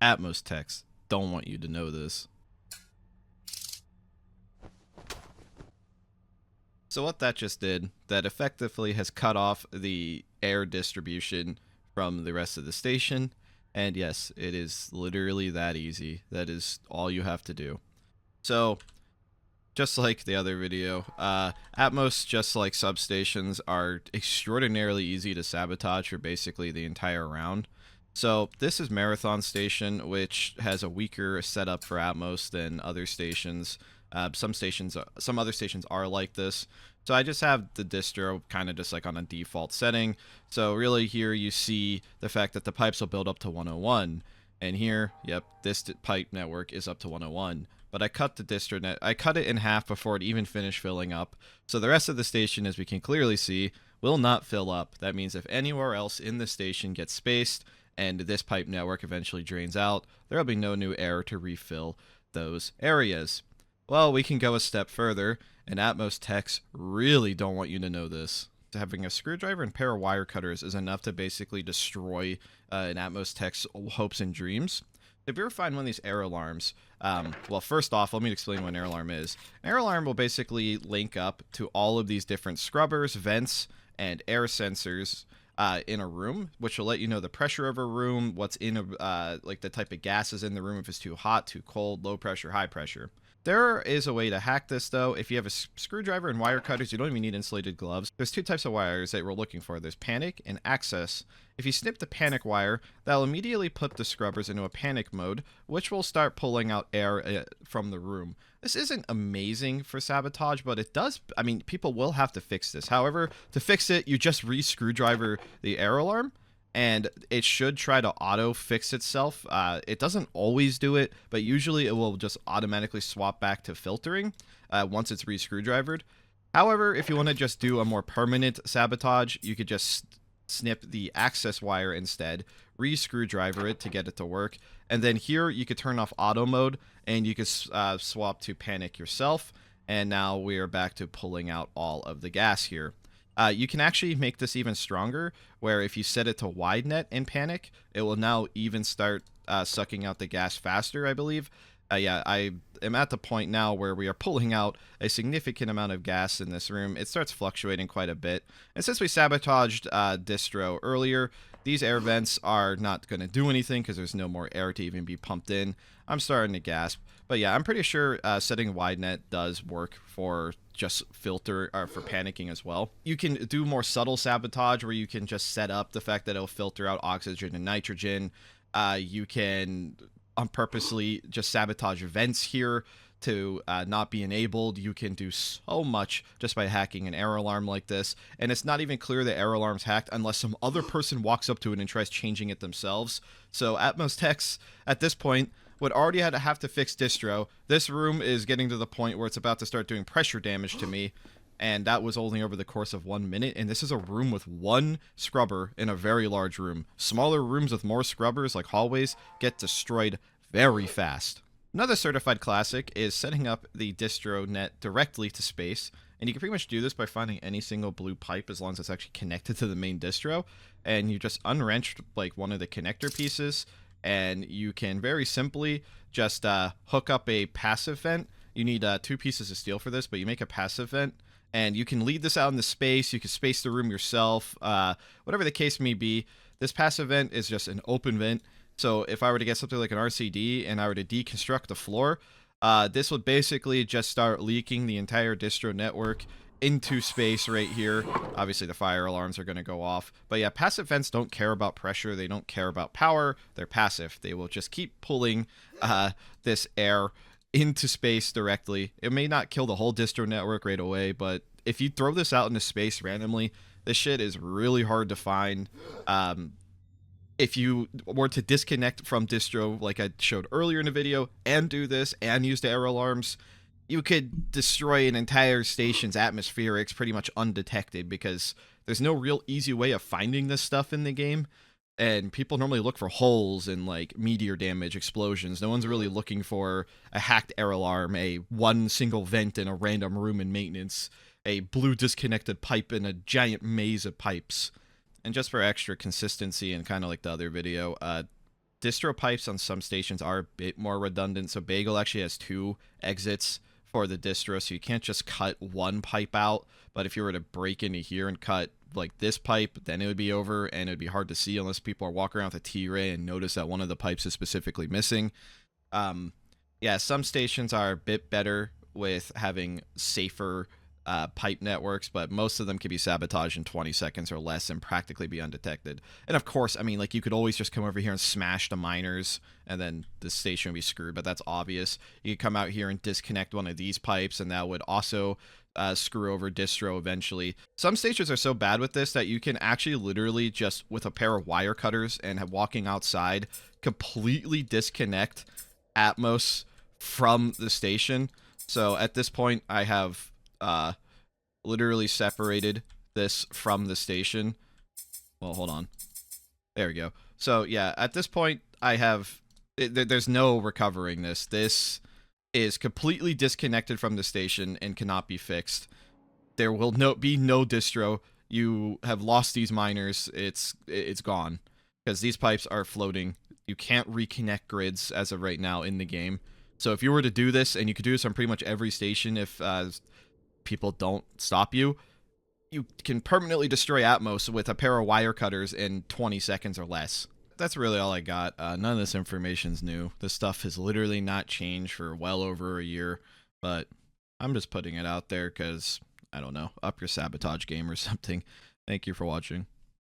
Atmos techs don't want you to know this. So what that just did, that effectively has cut off the air distribution from the rest of the station. And yes, it is literally that easy. That is all you have to do. So, just like the other video, Atmos, just like substations, are extraordinarily easy to sabotage for basically the entire round. So this is Marathon Station, which has a weaker setup for Atmos than other stations. Some other stations are like this. So I just have the distro kind of just like on a default setting. So really here you see the fact that the pipes will build up to 101. And here, yep, this pipe network is up to 101. But I cut the distro net, I cut it in half before it even finished filling up. So the rest of the station, as we can clearly see, will not fill up. That means if anywhere else in the station gets spaced and this pipe network eventually drains out, there will be no new air to refill those areas. Well, we can go a step further, and Atmos techs really don't want you to know this. Having a screwdriver and pair of wire cutters is enough to basically destroy an Atmos tech's hopes and dreams. If you ever find one of these air alarms, well, first off, let me explain what an air alarm is. An air alarm will basically link up to all of these different scrubbers, vents, and air sensors in a room, which will let you know the pressure of a room, what's in like the type of gases in the room, if it's too hot, too cold, low pressure, high pressure. There is a way to hack this, though. If you have a screwdriver and wire cutters, you don't even need insulated gloves. There's two types of wires that we're looking for. There's panic and access. If you snip the panic wire, that'll immediately put the scrubbers into a panic mode, which will start pulling out air from the room. This isn't amazing for sabotage, but it does, I mean, people will have to fix this. However, to fix it, you just re-screwdriver the air alarm, and it should try to auto fix itself. It doesn't always do it, but usually it will just automatically swap back to filtering once it's re-screwdrivered. However, if you want to just do a more permanent sabotage, you could just snip the access wire instead, re-screwdriver it to get it to work, and then here you could turn off auto mode, and you could swap to panic yourself, and now we are back to pulling out all of the gas here. You can actually make this even stronger, where if you set it to wide net in panic, it will now even start sucking out the gas faster, I believe. Yeah, I am at the point now where we are pulling out a significant amount of gas in this room. It starts fluctuating quite a bit. And since we sabotaged distro earlier, these air vents are not going to do anything because there's no more air to even be pumped in. I'm starting to gasp. But yeah, I'm pretty sure setting wide net does work for just filter or for panicking as well. You can do more subtle sabotage where you can just set up the fact that it'll filter out oxygen and nitrogen. You can purposely just sabotage vents here to not be enabled. You can do so much just by hacking an air alarm like this, and it's not even clear the air alarm's hacked unless some other person walks up to it and tries changing it themselves. So Atmos techs at this point would already have to fix distro. This room is getting to the point where it's about to start doing pressure damage to me, and that was only over the course of 1 minute, and this is a room with one scrubber in a very large room. Smaller rooms with more scrubbers, like hallways, get destroyed very fast. Another certified classic is setting up the distro net directly to space, and you can pretty much do this by finding any single blue pipe as long as it's actually connected to the main distro, and you just unwrench like one of the connector pieces, and you can very simply just hook up a passive vent. You need 2 pieces of steel for this, but you make a passive vent, and you can lead this out into space. You can space the room yourself, whatever the case may be. This passive vent is just an open vent, so if I were to get something like an RCD and I were to deconstruct the floor, this would basically just start leaking the entire distro network into space right here. Obviously the fire alarms are going to go off, but yeah, passive vents don't care about pressure, they don't care about power, they're passive. They will just keep pulling this air into space directly. It may not kill the whole distro network right away, but if you throw this out into space randomly, this shit is really hard to find. If you were to disconnect from distro like I showed earlier in the video and do this and use the air alarms, you could destroy an entire station's atmospherics pretty much undetected, because there's no real easy way of finding this stuff in the game, and people normally look for holes and like meteor damage, explosions. No one's really looking for a hacked air alarm, a one single vent in a random room in maintenance, a blue disconnected pipe in a giant maze of pipes. And just for extra consistency and kind of like the other video, Distro pipes on some stations are a bit more redundant. So Bagel actually has 2 exits for the distro, so you can't just cut one pipe out. But if you were to break into here and cut like this pipe, then it would be over, and it would be hard to see unless people are walking around with a T-ray and notice that one of the pipes is specifically missing. Um, yeah, some stations are a bit better with having safer pipe networks, but most of them can be sabotaged in 20 seconds or less and practically be undetected. And of course, I mean, like, you could always just come over here and smash the miners, and then the station would be screwed, but that's obvious. You could come out here and disconnect one of these pipes, and that would also screw over distro eventually. Some stations are so bad with this that you can actually literally just, with a pair of wire cutters and walking outside, completely disconnect Atmos from the station. So at this point, I have literally separated this from the station. Well, hold on. There we go. So yeah, at this point, I have there's no recovering this. This is completely disconnected from the station and cannot be fixed. There will be no distro. You have lost these miners. It's gone because these pipes are floating. You can't reconnect grids as of right now in the game. So if you were to do this, and you could do this on pretty much every station if people don't stop you, you can permanently destroy Atmos with a pair of wire cutters in 20 seconds or less. That's really all I got. None of this information's new. This stuff has literally not changed for well over a year, but I'm just putting it out there because, I don't know, up your sabotage game or something. Thank you for watching.